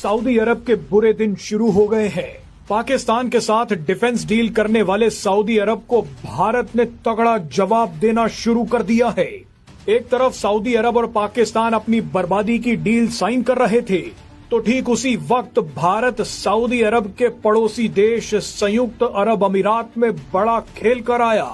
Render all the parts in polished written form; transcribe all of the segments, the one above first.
Saudi अरब के बुरे दिन शुरू हो गए हैं। पाकिस्तान के साथ डिफेंस डील करने वाले सऊदी अरब को भारत ने तगड़ा जवाब देना शुरू कर दिया है। एक तरफ सऊदी अरब और पाकिस्तान अपनी बर्बादी की डील साइन कर रहे थे, तो ठीक उसी वक्त भारत सऊदी अरब के पड़ोसी देश संयुक्त अरब अमीरात में बड़ा खेल कर आया।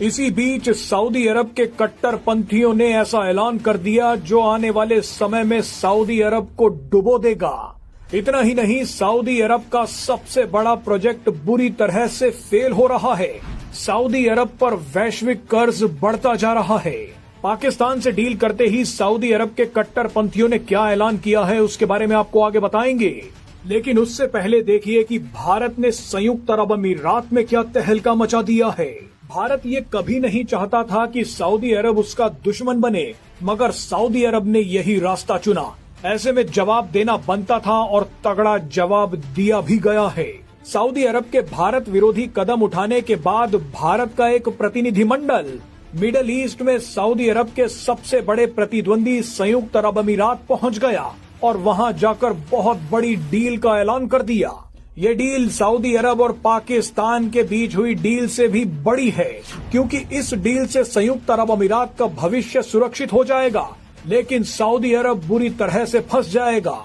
इसी बीच सऊदी अरब के कट्टरपंथियों ने ऐसा ऐलान कर दिया जो आने वाले समय में सऊदी अरब को डुबो देगा। इतना ही नहीं, सऊदी अरब का सबसे बड़ा प्रोजेक्ट बुरी तरह से फेल हो रहा है। सऊदी अरब पर वैश्विक कर्ज बढ़ता जा रहा है। पाकिस्तान से डील करते ही सऊदी अरब के कट्टरपंथियों ने क्या ऐलान किया है उसके बारे में आपको आगे बताएंगे, लेकिन उससे पहले देखिए कि भारत ने संयुक्त अरब अमीरात में क्या तहलका मचा दिया है। भारत ये कभी नहीं चाहता था कि सऊदी अरब उसका दुश्मन बने, मगर सऊदी अरब ने यही रास्ता चुना। ऐसे में जवाब देना बनता था और तगड़ा जवाब दिया भी गया है। सऊदी अरब के भारत विरोधी कदम उठाने के बाद भारत का एक प्रतिनिधिमंडल मिडल ईस्ट में सऊदी अरब के सबसे बड़े प्रतिद्वंदी संयुक्त अरब अमीरात पहुंच गया और वहां जाकर बहुत बड़ी डील का ऐलान कर दिया। ये डील सऊदी अरब और पाकिस्तान के बीच हुई डील से भी बड़ी है, क्योंकि इस डील से संयुक्त अरब अमीरात का भविष्य सुरक्षित हो जाएगा, लेकिन सऊदी अरब बुरी तरह से फंस जाएगा।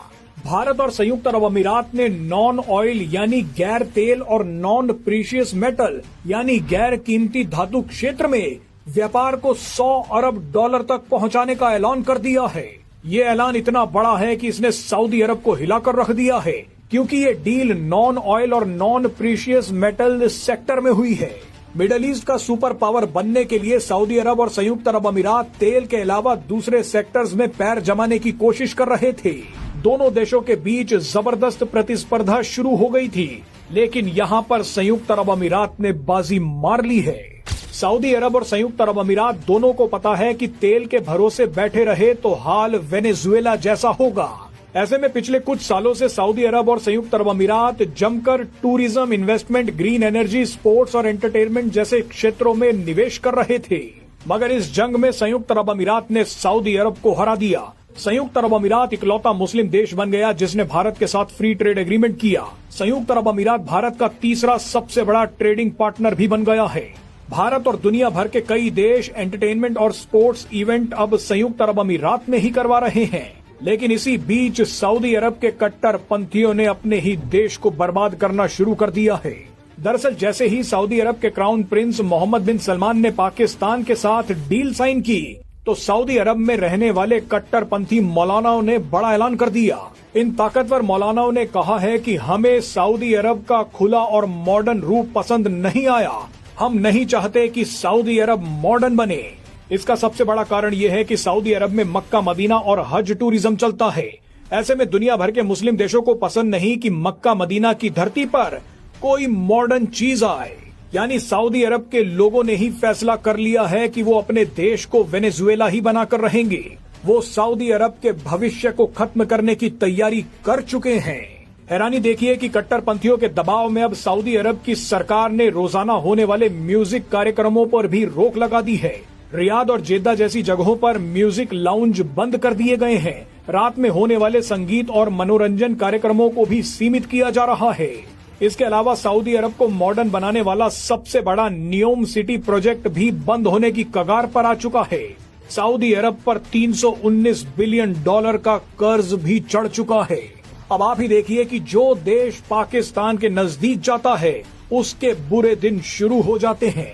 भारत और संयुक्त अरब अमीरात ने नॉन ऑयल यानी गैर तेल और नॉन प्रीशियस मेटल यानी गैर कीमती धातु क्षेत्र में व्यापार को 100 अरब डॉलर तक पहुंचाने का ऐलान कर दिया है। ये ऐलान इतना बड़ा है कि इसने सऊदी अरब को हिलाकर रख दिया है, क्योंकि ये डील नॉन ऑयल और नॉन प्रीशियस मेटल सेक्टर में हुई है। मिडल ईस्ट का सुपर पावर बनने के लिए सऊदी अरब और संयुक्त अरब अमीरात तेल के अलावा दूसरे सेक्टर्स में पैर जमाने की कोशिश कर रहे थे। दोनों देशों के बीच जबरदस्त प्रतिस्पर्धा शुरू हो गई थी, लेकिन यहाँ पर संयुक्त अरब अमीरात ने बाजी मार ली है। सऊदी अरब और संयुक्त अरब अमीरात दोनों को पता है कि तेल के भरोसे बैठे रहे तो हाल वेनेजुएला जैसा होगा। ऐसे में पिछले कुछ सालों से सऊदी अरब और संयुक्त अरब अमीरात जमकर tourism, investment, green energy, sports और एंटरटेनमेंट जैसे क्षेत्रों में निवेश कर रहे थे, मगर इस जंग में संयुक्त अरब अमीरात ने सऊदी अरब को हरा दिया। संयुक्त अरब अमीरात इकलौता मुस्लिम देश बन गया जिसने भारत के साथ फ्री ट्रेड एग्रीमेंट किया। संयुक्त अरब अमीरात भारत का तीसरा सबसे बड़ा ट्रेडिंग पार्टनर भी बन गया है। भारत और दुनिया भर के कई देश एंटरटेनमेंट और स्पोर्ट्स इवेंट अब संयुक्त अरब अमीरात में ही करवा रहे हैं, लेकिन इसी बीच सऊदी अरब के कट्टरपंथियों ने अपने ही देश को बर्बाद करना शुरू कर दिया है। दरअसल जैसे ही सऊदी अरब के क्राउन प्रिंस मोहम्मद बिन सलमान ने पाकिस्तान के साथ डील साइन की, तो सऊदी अरब में रहने वाले कट्टरपंथी मौलानाओं ने बड़ा ऐलान कर दिया। इन ताकतवर मौलानाओं ने कहा है कि हमें सऊदी अरब का खुला और मॉडर्न रूप पसंद नहीं आया। हम नहीं चाहते कि सऊदी अरब मॉडर्न बने। इसका सबसे बड़ा कारण यह है कि सऊदी अरब में मक्का, मदीना और हज टूरिज्म चलता है। ऐसे में दुनिया भर के मुस्लिम देशों को पसंद नहीं कि मक्का, मदीना की धरती पर कोई मॉडर्न चीज आए। यानी सऊदी अरब के लोगों ने ही फैसला कर लिया है कि वो अपने देश को वेनेजुएला ही बनाकर रहेंगे। वो सऊदी अरब के भविष्य को खत्म करने की तैयारी कर चुके हैं। हैरानी देखिए कि कट्टरपंथियों के दबाव में अब सऊदी अरब की सरकार ने रोजाना होने वाले म्यूजिक कार्यक्रमों पर भी रोक लगा दी है। रियाद और जेद्दा जैसी जगहों पर म्यूजिक लाउंज बंद कर दिए गए हैं। रात में होने वाले संगीत और मनोरंजन कार्यक्रमों को भी सीमित किया जा रहा है। इसके अलावा सऊदी अरब को मॉडर्न बनाने वाला सबसे बड़ा नियोम सिटी प्रोजेक्ट भी बंद होने की कगार पर आ चुका है। सऊदी अरब पर 319 बिलियन डॉलर का कर्ज भी चढ़ चुका है। अब आप ही देखिए कि जो देश पाकिस्तान के नजदीक जाता है उसके बुरे दिन शुरू हो जाते हैं।